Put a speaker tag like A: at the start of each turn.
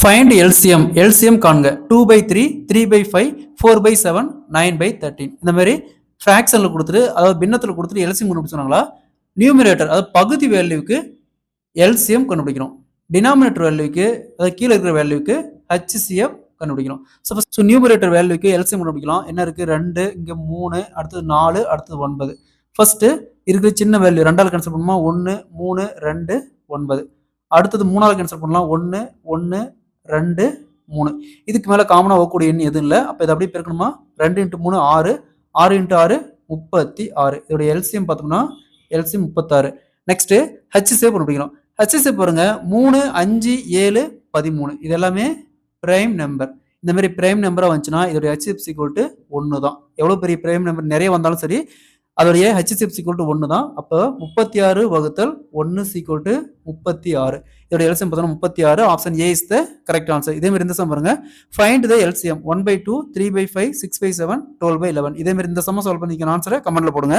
A: find LCM LCM காண்க 2/3 3/5 4/7 9/13 இந்த மாதிரி ஃப்ராக்ஷனில் கொடுத்துட்டு அதாவது பின்னத்தில் கொடுத்துட்டு எல்சிஎம் கண்டுபிடிச்சாங்களா நியூமரேட்டர் அதாவது பகுதி வேல்யூக்கு எல்சிஎம் கண்டுபிடிக்கணும் டினாமினேட்டர் வேல்யூக்கு அதாவது கீழே இருக்கிற வேல்யூக்கு ஹெச்சிஎஃப் கண்டுபிடிக்கணும் ஸோ நியூமரேட்டர் வேல்யூக்கு எல்சிஎம் கண்டுபிடிக்கலாம் என்ன இருக்குது 2 இங்கே 3 அடுத்தது 4 அடுத்தது 9 ஃபர்ஸ்ட் இருக்கிற சின்ன வேல்யூ 2ஆல் கேன்சல் பண்ணுமா 1 3 2 9 அடுத்தது 3ஆல் கேன்சல் பண்ணலாம் 1 1 2 3 இதுக்கு மேலே காமனாக போகக்கூடிய எண் எதுவும் இல்லை அப்போ இதை அப்படியே பெருக்கணுமா 2 × 3 6 6 × 6 36 இதோட எல்சிஎம் பார்த்தோம்னா எல்சிஎம் 36 நெக்ஸ்ட் ஹெச்சிஎஃப் கண்டுபிடிக்கணும் ஹெச்சிஎஃப் பாருங்க 3 5 7 13 இது எல்லாமே பிரைம் நம்பர் இந்த மாதிரி பிரைம் நம்பராக வந்துச்சுன்னா இதோட ஹெச்சிஎஃப் ஈக்குவல் டு 1 தான் எவ்வளோ பெரிய பிரைம் நம்பர் நிறைய வந்தாலும் சரி அதோடைய ஹெச்சிஎஃப் ஈக்குவல் டு 1 தான் அப்போ 36 வகுத்தல் 1 ஈக்குவல் டு 36 இதோட எல்சிஎம் பார்த்தோம்னா 36 option A is the correct answer இதே மாதிரி இந்த சம் பாருங்க ஃபைண்ட் த எல்சிஎம் 1/2 3/5 6/7 12/11 இதே மாதிரி இந்த சம் சால்வ் பண்ணிக்க ஆன்சரை கமெண்ட்ல போடுங்க